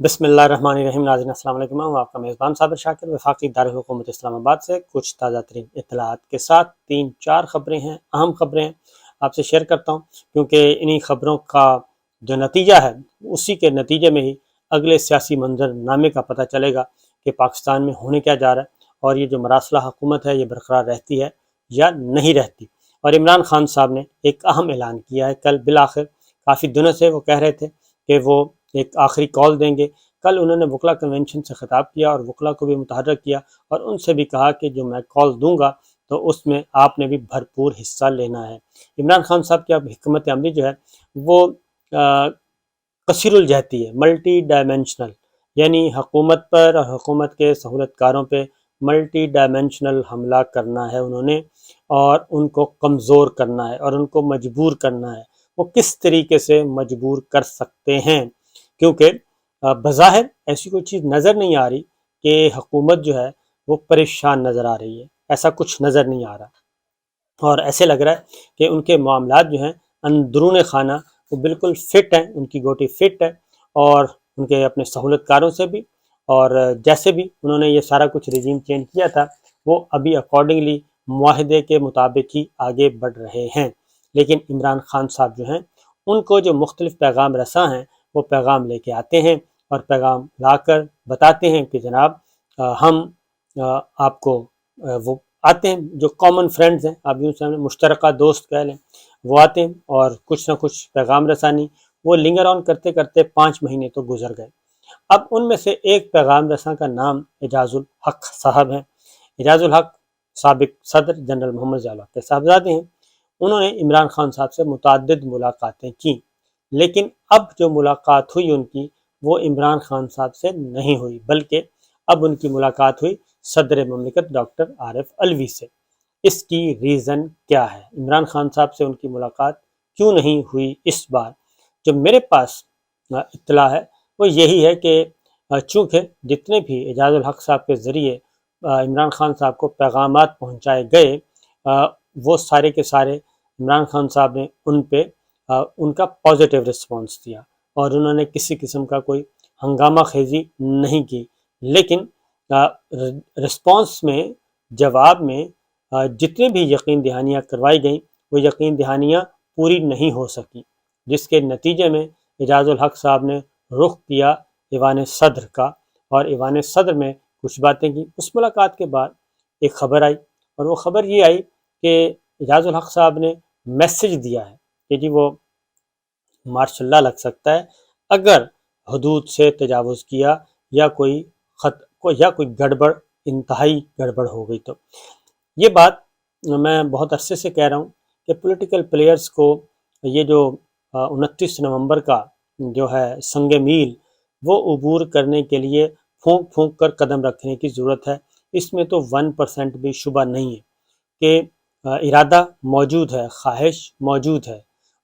بسم اللہ الرحمن الرحیم۔ ناظرین السلام علیکم، میں آپ کا میزبان صابر شاکر وفاقی دارالحکومت اسلام آباد سے کچھ تازہ ترین اطلاعات کے ساتھ 3-4 خبریں ہیں، اہم خبریں ہیں، آپ سے شیئر کرتا ہوں کیونکہ انہی خبروں کا جو نتیجہ ہے اسی کے نتیجے میں ہی اگلے سیاسی منظر نامے کا پتہ چلے گا کہ پاکستان میں ہونے کیا جا رہا ہے اور یہ جو مراسلہ حکومت ہے یہ برقرار رہتی ہے یا نہیں رہتی۔ اور عمران خان صاحب نے ایک اہم اعلان کیا ہے کل بالآخر، کافی دنوں سے وہ کہہ رہے تھے کہ وہ ایک آخری کال دیں گے۔ کل انہوں نے وکلا کنونشن سے خطاب کیا اور وکلا کو بھی متحرک کیا اور ان سے بھی کہا کہ جو میں کال دوں گا تو اس میں آپ نے بھی بھرپور حصہ لینا ہے۔ عمران خان صاحب کی اب حکمت عملی جو ہے وہ کثیر الجہتی ہے، ملٹی ڈائمینشنل، یعنی حکومت پر اور حکومت کے سہولت کاروں پہ ملٹی ڈائمینشنل حملہ کرنا ہے انہوں نے، اور ان کو کمزور کرنا ہے اور ان کو مجبور کرنا ہے۔ وہ کس طریقے سے مجبور کر سکتے ہیں؟ کیونکہ بظاہر ایسی کوئی چیز نظر نہیں آ رہی کہ حکومت جو ہے وہ پریشان نظر آ رہی ہے، ایسا کچھ نظر نہیں آ رہا، اور ایسے لگ رہا ہے کہ ان کے معاملات جو ہیں اندرون خانہ وہ بالکل فٹ ہیں، ان کی گوٹی فٹ ہے، اور ان کے اپنے سہولت کاروں سے بھی، اور جیسے بھی انہوں نے یہ سارا کچھ رجیم چینج کیا تھا وہ ابھی اکارڈنگلی معاہدے کے مطابق ہی آگے بڑھ رہے ہیں۔ لیکن عمران خان صاحب جو ہیں ان کو جو مختلف پیغام رساں ہیں وہ پیغام لے کے آتے ہیں اور پیغام لا کر بتاتے ہیں کہ جناب ہم آپ کو وہ آتے ہیں جو کامن فرینڈز ہیں، آپ یوں سمجھیں مشترکہ دوست کہہ لیں، وہ آتے ہیں اور کچھ نہ کچھ پیغام رسانی وہ لنگر آن کرتے کرتے 5 مہینے تو گزر گئے۔ اب ان میں سے ایک پیغام رساں کا نام اعجاز الحق صاحب ہیں۔ اعجاز الحق سابق صدر جنرل محمد ضیاء الحق کے صاحبزادے ہیں۔ انہوں نے عمران خان صاحب سے متعدد ملاقاتیں کی، لیکن اب جو ملاقات ہوئی ان کی وہ عمران خان صاحب سے نہیں ہوئی، بلکہ اب ان کی ملاقات ہوئی صدر مملکت ڈاکٹر عارف علوی سے۔ اس کی ریزن کیا ہے؟ عمران خان صاحب سے ان کی ملاقات کیوں نہیں ہوئی اس بار؟ جو میرے پاس اطلاع ہے وہ یہی ہے کہ چونکہ جتنے بھی اعجاز الحق صاحب کے ذریعے عمران خان صاحب کو پیغامات پہنچائے گئے وہ سارے کے سارے عمران خان صاحب نے ان پہ ان کا پازیٹیو رسپانس دیا اور انہوں نے کسی قسم کا کوئی ہنگامہ خیزی نہیں کی، لیکن رسپانس میں، جواب میں جتنے بھی یقین دہانیاں کروائی گئیں وہ یقین دہانیاں پوری نہیں ہو سکیں، جس کے نتیجے میں اعجاز الحق صاحب نے رخ کیا ایوان صدر کا، اور ایوان صدر میں کچھ باتیں کی۔ اس ملاقات کے بعد ایک خبر آئی، اور وہ خبر یہ آئی کہ اعجاز الحق صاحب نے میسج دیا ہے کہ جی وہ ماشاء اللہ لگ سکتا ہے اگر حدود سے تجاوز کیا یا کوئی گڑبڑ، انتہائی گڑبڑ ہو گئی تو۔ یہ بات میں بہت عرصے سے کہہ رہا ہوں کہ پولیٹیکل پلیئرز کو یہ جو 29 نومبر کا جو ہے سنگ میل وہ عبور کرنے کے لیے پھونک پھونک کر قدم رکھنے کی ضرورت ہے۔ اس میں تو 1% بھی شبہ نہیں ہے کہ ارادہ موجود ہے، خواہش موجود ہے،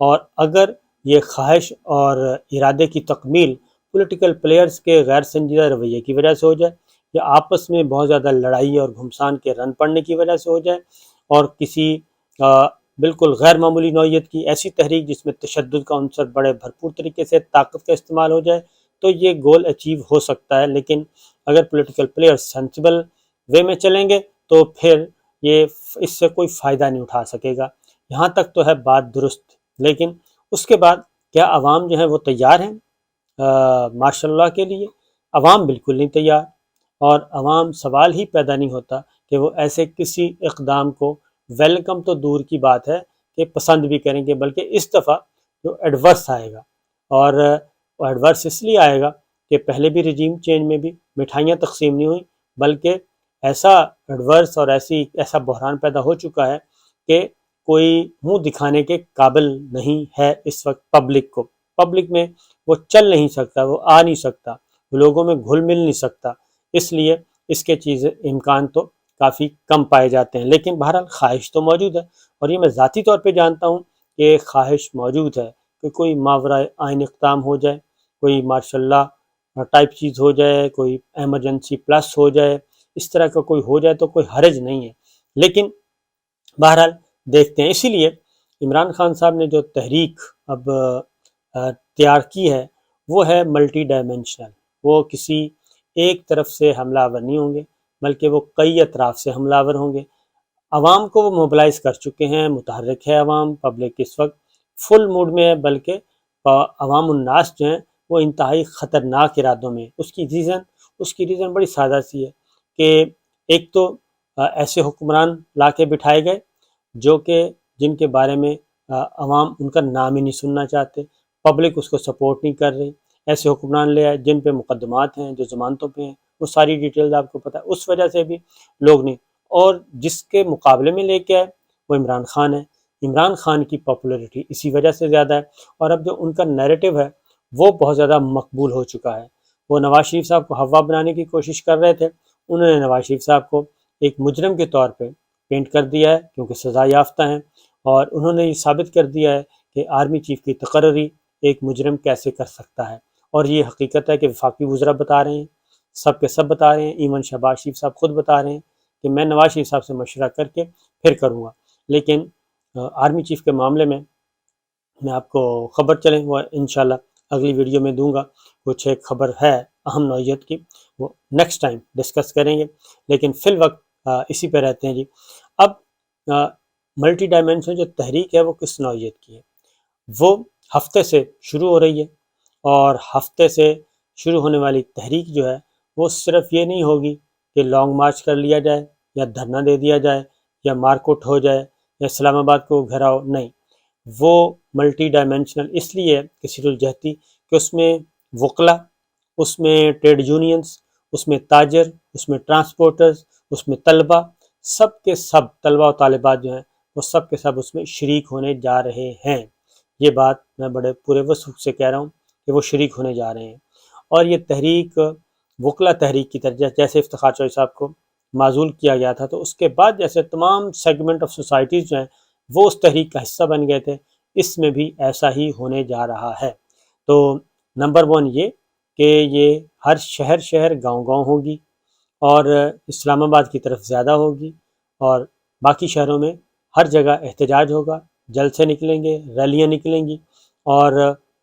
اور اگر یہ خواہش اور ارادے کی تکمیل پولیٹیکل پلیئرز کے غیر سنجیدہ رویے کی وجہ سے ہو جائے، یا آپس میں بہت زیادہ لڑائی اور گھمسان کے رن پڑنے کی وجہ سے ہو جائے، اور کسی بالکل غیر معمولی نوعیت کی ایسی تحریک جس میں تشدد کا عنصر بڑے بھرپور طریقے سے طاقت کا استعمال ہو جائے، تو یہ گول اچیو ہو سکتا ہے۔ لیکن اگر پولیٹیکل پلیئر سینسیبل وے میں چلیں گے تو پھر یہ اس سے کوئی فائدہ نہیں اٹھا سکے گا۔ یہاں تک تو ہے بات درست، لیکن اس کے بعد کیا عوام جو ہیں وہ تیار ہیں ماشاء اللہ کے لیے؟ عوام بالکل نہیں تیار، اور عوام سوال ہی پیدا نہیں ہوتا کہ وہ ایسے کسی اقدام کو ویلکم تو دور کی بات ہے کہ پسند بھی کریں گے، بلکہ اس دفعہ جو ایڈورس آئے گا، اور ایڈورس اس لیے آئے گا کہ پہلے بھی رجیم چینج میں بھی مٹھائیاں تقسیم نہیں ہوئیں، بلکہ ایسا ایڈورس اور ایسا بحران پیدا ہو چکا ہے کہ کوئی منہ دکھانے کے قابل نہیں ہے اس وقت پبلک میں وہ چل نہیں سکتا، وہ آ نہیں سکتا، وہ لوگوں میں گھل مل نہیں سکتا، اس لیے اس کے چیزیں امکان تو کافی کم پائے جاتے ہیں۔ لیکن بہرحال خواہش تو موجود ہے، اور یہ میں ذاتی طور پہ جانتا ہوں کہ خواہش موجود ہے کہ کوئی ماورائے آئین اقدام ہو جائے، کوئی ماشاء اللہ ٹائپ چیز ہو جائے، کوئی ایمرجنسی پلس ہو جائے، اس طرح کا کوئی ہو جائے تو کوئی حرج نہیں ہے۔ لیکن بہرحال دیکھتے ہیں۔ اسی لیے عمران خان صاحب نے جو تحریک اب تیار کی ہے وہ ہے ملٹی ڈائمینشنل، وہ کسی ایک طرف سے حملہ آور نہیں ہوں گے، بلکہ وہ کئی اطراف سے حملہ آور ہوں گے۔ عوام کو وہ موبلائز کر چکے ہیں، متحرک ہے عوام، پبلک اس وقت فل موڈ میں ہے، بلکہ عوام الناس جو ہیں وہ انتہائی خطرناک ارادوں میں۔ اس کی ریزن بڑی سادہ سی ہے کہ ایک تو ایسے حکمران لا کے بٹھائے گئے جن کے بارے میں عوام ان کا نام ہی نہیں سننا چاہتے، پبلک اس کو سپورٹ نہیں کر رہی۔ ایسے حکمران لے آئے جن پہ مقدمات ہیں، جو ضمانتوں پہ ہیں، وہ ساری ڈیٹیلز آپ کو پتہ ہے، اس وجہ سے بھی لوگ نہیں۔ اور جس کے مقابلے میں لے کے آئے وہ عمران خان ہے۔ عمران خان کی پاپولیرٹی اسی وجہ سے زیادہ ہے، اور اب جو ان کا نیریٹو ہے وہ بہت زیادہ مقبول ہو چکا ہے۔ وہ نواز شریف صاحب کو ہوا بنانے کی کوشش کر رہے تھے، انہوں نے نواز شریف صاحب کو ایک مجرم کے طور پہ پینٹ کر دیا ہے، کیونکہ سزا یافتہ ہیں، اور انہوں نے یہ ثابت کر دیا ہے کہ آرمی چیف کی تقرری ایک مجرم کیسے کر سکتا ہے۔ اور یہ حقیقت ہے کہ وفاقی وزراء بتا رہے ہیں، سب کے سب بتا رہے ہیں، ایون شہباز شریف صاحب خود بتا رہے ہیں کہ میں نواز شریف صاحب سے مشورہ کر کے پھر کروں گا۔ لیکن آرمی چیف کے معاملے میں آپ کو خبر چلیں، وہ انشاءاللہ اگلی ویڈیو میں دوں گا۔ کچھ ایک خبر ہے اہم نوعیت کی، وہ نیکسٹ ٹائم ڈسکس کریں گے، لیکن فی الوقت اسی پہ رہتے ہیں جی۔ اب ملٹی ڈائمینشن جو تحریک ہے وہ کس نوعیت کی ہے؟ وہ ہفتے سے شروع ہو رہی ہے، اور ہفتے سے شروع ہونے والی تحریک جو ہے وہ صرف یہ نہیں ہوگی کہ لانگ مارچ کر لیا جائے، یا دھرنا دے دیا جائے، یا مارکوٹ ہو جائے، یا اسلام آباد کو گھیراؤ، نہیں۔ وہ ملٹی ڈائمینشنل اس لیے ہے کثیر الجہتی کہ اس میں وکلا، اس میں ٹریڈ یونینز، اس میں تاجر، اس میں ٹرانسپورٹرز، اس میں طلبہ، سب کے سب طلبہ و طالبات جو ہیں وہ سب کے سب اس میں شریک ہونے جا رہے ہیں۔ یہ بات میں بڑے پورے وثوق سے کہہ رہا ہوں کہ وہ شریک ہونے جا رہے ہیں۔ اور یہ تحریک وکلا تحریک کی طرح جیسے افتخار چوہدری صاحب کو معزول کیا گیا تھا، تو اس کے بعد جیسے تمام سیگمنٹ آف سوسائٹیز جو ہیں وہ اس تحریک کا حصہ بن گئے تھے، اس میں بھی ایسا ہی ہونے جا رہا ہے۔ تو نمبر 1 یہ کہ یہ ہر شہر گاؤں ہوگی، اور اسلام آباد کی طرف زیادہ ہوگی، اور باقی شہروں میں ہر جگہ احتجاج ہوگا، جلسے نکلیں گے، ریلیاں نکلیں گی، اور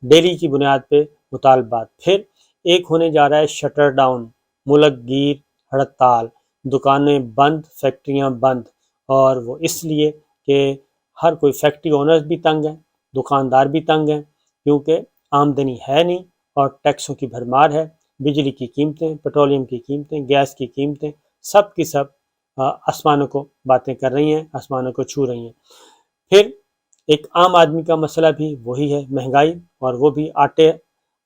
ڈیلی کی بنیاد پہ مطالبات۔ پھر ایک ہونے جا رہا ہے شٹر ڈاؤن، ملک گیر ہڑتال، دکانیں بند، فیکٹریاں بند، اور وہ اس لیے کہ ہر کوئی فیکٹری اونرز بھی تنگ ہیں، دکاندار بھی تنگ ہیں، کیونکہ آمدنی ہے نہیں اور ٹیکسوں کی بھرمار ہے، بجلی کی قیمتیں، پیٹرولیم کی قیمتیں، گیس کی قیمتیں، سب کی سب آسمانوں کو باتیں کر رہی ہیں، آسمانوں کو چھو رہی ہیں۔ پھر ایک عام آدمی کا مسئلہ بھی وہی ہے، مہنگائی، اور وہ بھی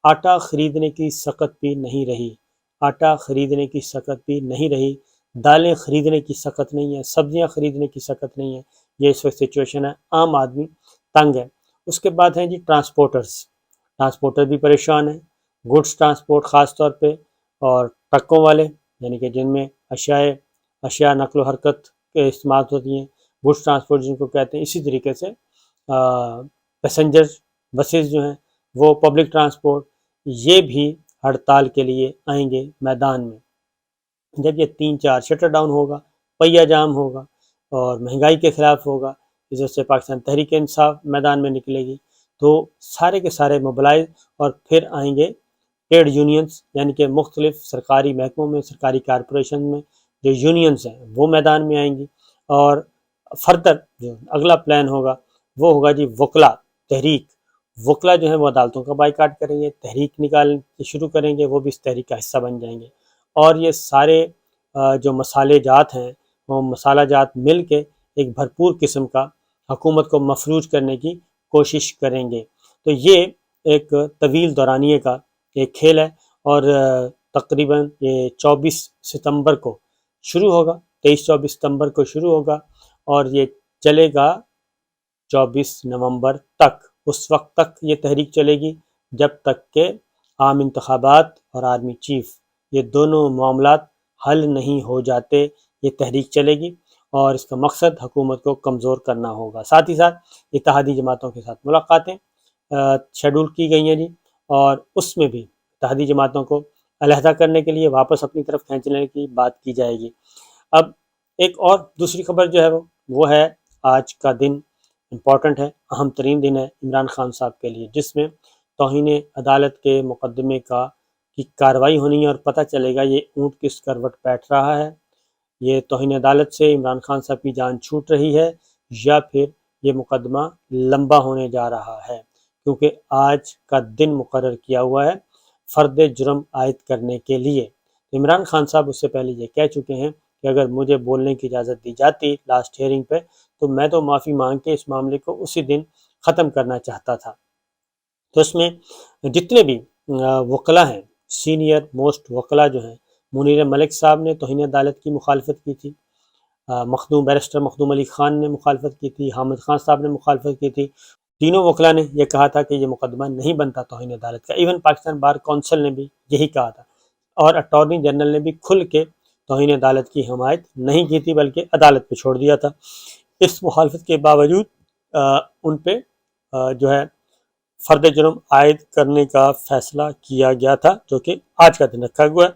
آٹا خریدنے کی سخت بھی نہیں رہی، آٹا خریدنے کی سخت بھی نہیں رہی، دالیں خریدنے کی سخت نہیں ہے، سبزیاں خریدنے کی سخت نہیں ہے۔ یہ اس وقت سچویشن ہے، عام آدمی تنگ ہے۔ اس کے بعد ہیں جی ٹرانسپورٹر بھی پریشان ہیں، گڈس ٹرانسپورٹ خاص طور پہ، اور ٹرکوں والے، یعنی کہ جن میں اشیاء نقل و حرکت کے استعمال ہوتی ہیں، گڈس ٹرانسپورٹ جن کو کہتے ہیں۔ اسی طریقے سے پیسنجر بسز جو ہیں، وہ پبلک ٹرانسپورٹ، یہ بھی ہڑتال کے لیے آئیں گے میدان میں۔ جب یہ 3-4 شٹر ڈاؤن ہوگا، پہیہ جام ہوگا، اور مہنگائی کے خلاف ہوگا، اس وجہ سے پاکستان تحریک انصاف میدان میں نکلے گی، تو سارے کے سارے موبلائز، اور پھر آئیں گے ٹریڈ یونینز، یعنی کہ مختلف سرکاری محکموں میں، سرکاری کارپوریشن میں جو یونینز ہیں وہ میدان میں آئیں گی۔ اور فردر جو اگلا پلان ہوگا وہ ہوگا جی وکلا تحریک۔ وکلا جو ہیں وہ عدالتوں کا بائیکاٹ کریں گے، تحریک نکال شروع کریں گے، وہ بھی اس تحریک کا حصہ بن جائیں گے، اور یہ سارے جو مسالے جات ہیں وہ مسالہ جات مل کے ایک بھرپور قسم کا حکومت کو مفلوج کرنے کی کوشش کریں گے۔ تو یہ ایک طویل دورانیے کا ایک کھیل ہے، اور تقریباً یہ 24 ستمبر کو شروع ہوگا، 23-24 ستمبر کو شروع ہوگا، اور یہ چلے گا 24 نومبر تک۔ اس وقت تک یہ تحریک چلے گی جب تک کہ عام انتخابات اور آرمی چیف یہ دونوں معاملات حل نہیں ہو جاتے، یہ تحریک چلے گی، اور اس کا مقصد حکومت کو کمزور کرنا ہوگا۔ ساتھ ہی ساتھ اتحادی جماعتوں کے ساتھ ملاقاتیں شیڈول کی گئی ہیں جی، اور اس میں بھی اتحادی جماعتوں کو علیحدہ کرنے کے لیے واپس اپنی طرف کھینچنے کی بات کی جائے گی۔ اب ایک اور دوسری خبر جو ہے وہ ہے، آج کا دن امپورٹنٹ ہے، اہم ترین دن ہے عمران خان صاحب کے لیے، جس میں توہین عدالت کے مقدمے کا کی کارروائی ہونی ہے اور پتہ چلے گا یہ اونٹ کس کروٹ بیٹھ رہا ہے، یہ توہین عدالت سے عمران خان صاحب کی جان چھوٹ رہی ہے یا پھر یہ مقدمہ لمبا ہونے جا رہا ہے، کیونکہ آج کا دن مقرر کیا ہوا ہے فرد جرم عائد کرنے کے لیے۔ عمران خان صاحب اس سے پہلے یہ کہہ چکے ہیں کہ اگر مجھے بولنے کی اجازت دی جاتی لاسٹ ہیئرنگ پہ تو میں تو معافی مانگ کے اس معاملے کو اسی دن ختم کرنا چاہتا تھا۔ تو اس میں جتنے بھی وکلا ہیں، سینئر موسٹ وکلا جو ہیں، منیر ملک صاحب نے توہین عدالت کی مخالفت کی تھی، بیرسٹر مخدوم علی خان نے مخالفت کی تھی، حامد خان صاحب نے مخالفت کی تھی، تینوں وکلا نے یہ کہا تھا کہ یہ مقدمہ نہیں بنتا توہین عدالت کا۔ ایون پاکستان بار کونسل نے بھی یہی کہا تھا، اور اٹارنی جنرل نے بھی کھل کے توہین عدالت کی حمایت نہیں کی تھی بلکہ عدالت پہ چھوڑ دیا تھا۔ اس مخالفت کے باوجود ان پہ جو ہے فرد جرم عائد کرنے کا فیصلہ کیا گیا تھا، جو کہ آج کا دن رکھا ہوا ہے۔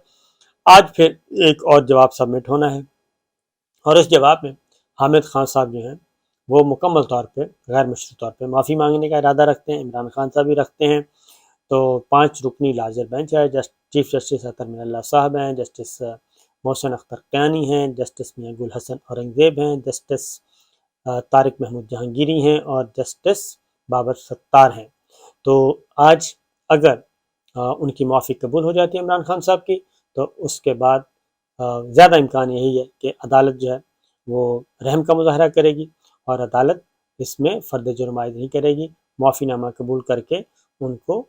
آج پھر ایک اور جواب سبمٹ ہونا ہے، اور اس جواب میں حامد خان صاحب جو ہیں وہ مکمل طور پہ غیر مشروط طور پہ معافی مانگنے کا ارادہ رکھتے ہیں، عمران خان صاحب بھی رکھتے ہیں۔ تو 5 رکنی لارجر بینچ ہے، چیف جسٹس اطہر من اللہ صاحب ہیں، جسٹس محسن اختر قیانی ہیں، جسٹس میاں گل حسن اورنگزیب ہیں، جسٹس طارق محمود جہانگیری ہیں، اور جسٹس بابر ستار ہیں۔ تو آج اگر ان کی معافی قبول ہو جاتی ہے عمران خان صاحب کی، تو اس کے بعد زیادہ امکان یہی ہے کہ عدالت جو ہے وہ رحم کا مظاہرہ کرے گی، اور عدالت اس میں فرد جرم عائد نہیں کرے گی، معافی نامہ قبول کر کے ان کو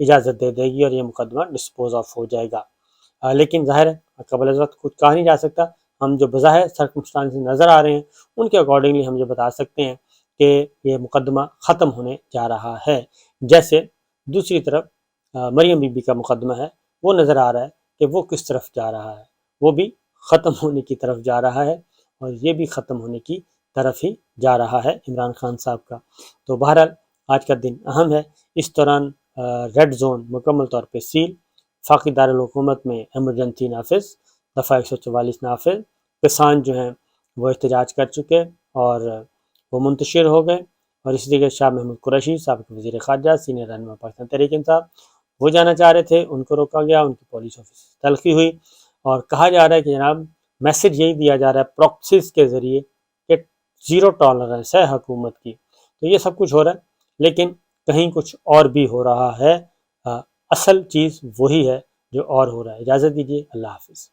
اجازت دے دے گی اور یہ مقدمہ ڈسپوز آف ہو جائے گا۔ لیکن ظاہر ہے قبل از وقت کچھ کہا نہیں جا سکتا، ہم جو بظاہر سرکمسٹانس نظر آ رہے ہیں ان کے اکارڈنگلی ہم یہ بتا سکتے ہیں کہ یہ مقدمہ ختم ہونے جا رہا ہے۔ جیسے دوسری طرف مریم بی بی کا مقدمہ ہے، وہ نظر آ رہا ہے کہ وہ کس طرف جا رہا ہے، وہ بھی ختم ہونے کی طرف جا رہا ہے، اور یہ بھی ختم ہونے کی طرف ہی جا رہا ہے عمران خان صاحب کا۔ تو بہرحال آج کا دن اہم ہے۔ اس دوران ریڈ زون مکمل طور پہ سیل، وفاقی دارالحکومت میں ایمرجنسی نافذ، دفعہ 144 نافذ، کسان جو ہیں وہ احتجاج کر چکے اور وہ منتشر ہو گئے، اور اسی طریقے شاہ محمود قریشی سابق وزیر خارجہ، سینئر رہنما پاکستان تحریک انصاف، وہ جانا چاہ رہے تھے، ان کو روکا گیا، ان کی پولیس آفس تلخی ہوئی، اور کہا جا رہا ہے کہ جناب میسج یہی دیا جا رہا ہے پروکسیز کے ذریعے کہ زیرو ٹالرنس ہے حکومت کی۔ تو یہ سب کچھ ہو رہا ہے، لیکن کہیں کچھ اور بھی ہو رہا ہے، اصل چیز وہی ہے جو اور ہو رہا ہے۔ اجازت دیجیے، اللہ حافظ۔